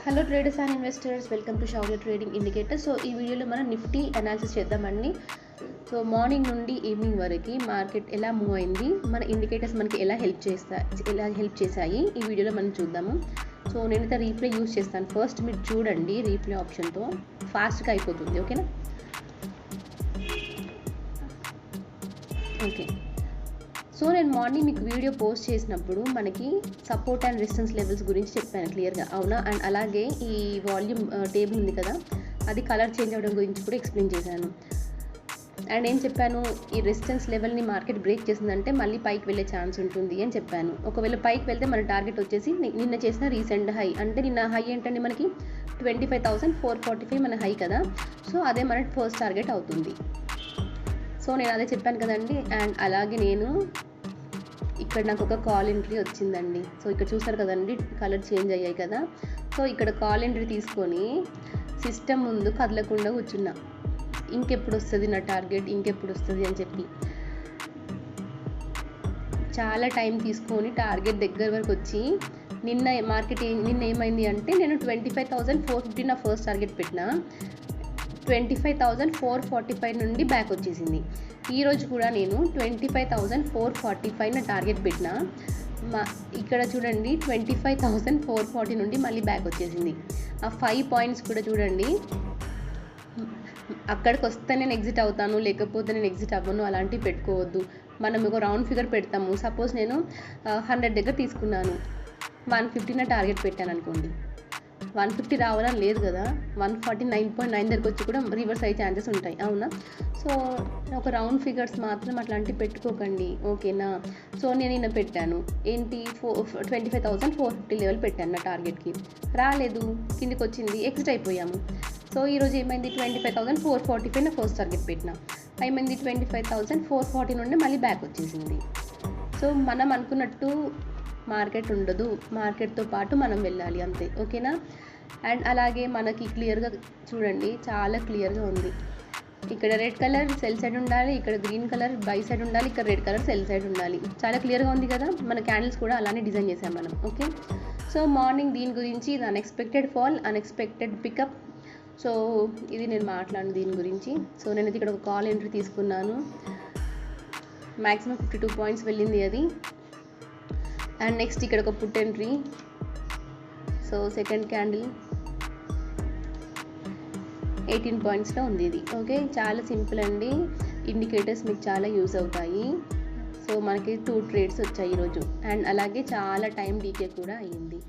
Hello traders and investors, welcome to Shaurya trading indicator. So ఈ వీడియోలో మనం నిఫ్టీ అనాలిసిస్ చేద్దామండి. సో మార్నింగ్ నుండి ఈవినింగ్ వరకు మార్కెట్ ఎలా మూవ్ అయింది, మన ఇండికేటర్స్ మనకి ఎలా హెల్ప్ చేశాయి ఈ వీడియోలో మనం చూద్దాము. సో నేనైతే రీప్లే యూజ్ చేస్తాను. ఫస్ట్ మీరు చూడండి, రీప్లే ఆప్షన్తో ఫాస్ట్గా అయిపోతుంది. ఓకేనా? ఓకే. సో నేను మార్నింగ్ మీకు వీడియో పోస్ట్ చేసినప్పుడు మనకి సపోర్ట్ అండ్ రెసిస్టెన్స్ లెవెల్స్ గురించి చెప్పాను క్లియర్గా, అవునా? అండ్ అలాగే ఈ వాల్యూమ్ టేబుల్ ఉంది కదా, అది కలర్ చేంజ్ అవ్వడం గురించి కూడా ఎక్స్ప్లెయిన్ చేశాను. అండ్ ఏం చెప్పాను, ఈ రెసిస్టెన్స్ లెవెల్ని మార్కెట్ బ్రేక్ చేసిందంటే మళ్ళీ పైకి వెళ్ళే ఛాన్స్ ఉంటుంది అని చెప్పాను. ఒకవేళ పైకి వెళ్తే మన టార్గెట్ వచ్చేసి నిన్న చేసిన రీసెంట్ హై, అంటే నిన్న హై ఏంటంటే మనకి 25,445 మన హై కదా. సో అదే మన ఫస్ట్ టార్గెట్ అవుతుంది. సో నేను అదే చెప్పాను కదండి. అండ్ అలాగే నేను ఇక్కడ నాకు ఒక కాల్ ఎంట్రీ వచ్చిందండి. సో ఇక్కడ చూస్తారు కదండి, కలర్ చేంజ్ అయ్యాయి కదా. సో ఇక్కడ కాల్ ఎంట్రీ తీసుకొని సిస్టమ్ ముందు కదలకుండా కూర్చున్నా, ఇంకెప్పుడు వస్తుంది నా టార్గెట్, ఇంకెప్పుడు వస్తుంది అని చెప్పి. చాలా టైం తీసుకొని టార్గెట్ దగ్గర వరకు వచ్చి నిన్న ఏమైంది అంటే, నేను 25,450 నా ఫస్ట్ టార్గెట్ పెట్టినా, 25,445 నుండి బ్యాక్ వచ్చేసింది. ఈరోజు కూడా నేను 25,445 నా టార్గెట్ పెట్టినా, ఇక్కడ చూడండి 25,440 నుండి మళ్ళీ బ్యాక్ వచ్చేసింది. ఆ 5 పాయింట్స్ కూడా చూడండి, అక్కడికి వస్తే నేను ఎగ్జిట్ అవుతాను, లేకపోతే నేను ఎగ్జిట్ అవ్వను అలాంటివి పెట్టుకోవద్దు. మనం ఒక రౌండ్ ఫిగర్ పెడతాము. సపోజ్ నేను 100 దగ్గర తీసుకున్నాను, 150 నా టార్గెట్ పెట్టాను అనుకోండి, 150 రావాలని లేదు కదా, 149.9 దగ్గరకు వచ్చి కూడా రివర్స్ అయ్యే ఛాన్సెస్ ఉంటాయి, అవునా? సో ఒక రౌండ్ ఫిగర్స్ మాత్రం అట్లాంటివి పెట్టుకోకండి, ఓకేనా? సో నేను నిన్న పెట్టాను ఏంటి, 25,450 లెవెల్ పెట్టాను నా టార్గెట్కి, రాలేదు, కిందికి వచ్చింది, ఎగ్జిట్ అయిపోయాము. సో ఈరోజు ఏమైంది, 25,445 నా ఫస్ట్ టార్గెట్ పెట్టిన, ఏమైంది 25,440 నుండి మళ్ళీ బ్యాక్ వచ్చేసింది. సో మనం అనుకున్నట్టు మార్కెట్ ఉండదు, మార్కెట్తో పాటు మనం వెళ్ళాలి అంతే, ఓకేనా? అండ్ అలాగే మనకి క్లియర్గా చూడండి, చాలా క్లియర్గా ఉంది. ఇక్కడ రెడ్ కలర్ సెల్ సైడ్ ఉండాలి, ఇక్కడ గ్రీన్ కలర్ బై సైడ్ ఉండాలి, ఇక్కడ రెడ్ కలర్ సెల్ సైడ్ ఉండాలి. చాలా క్లియర్గా ఉంది కదా. మన క్యాండిల్స్ కూడా అలానే డిజైన్ చేసాం మనం, ఓకే? సో మార్నింగ్ దీని గురించి, ఇది unexpected fall, unexpected pickup. So ఇది నేను మాట్లాడను దీని గురించి. సో నేను ఇక్కడ ఒక కాల్ ఎంట్రీ తీసుకున్నాను, మ్యాక్సిమం 52 పాయింట్స్ వెళ్ళింది అది. అండ్ నెక్స్ట్ ఇక్కడ ఒక put entry. So second candle 18 పాయింట్స్లో ఉంది ఇది, ఓకే? చాలా సింపుల్ అండి, ఇండికేటర్స్ మీకు చాలా యూజ్ అవుతాయి. సో మనకి 2 ట్రేడ్స్ వచ్చాయి ఈరోజు. అండ్ అలాగే చాలా టైం డీకే కూడా అయ్యింది.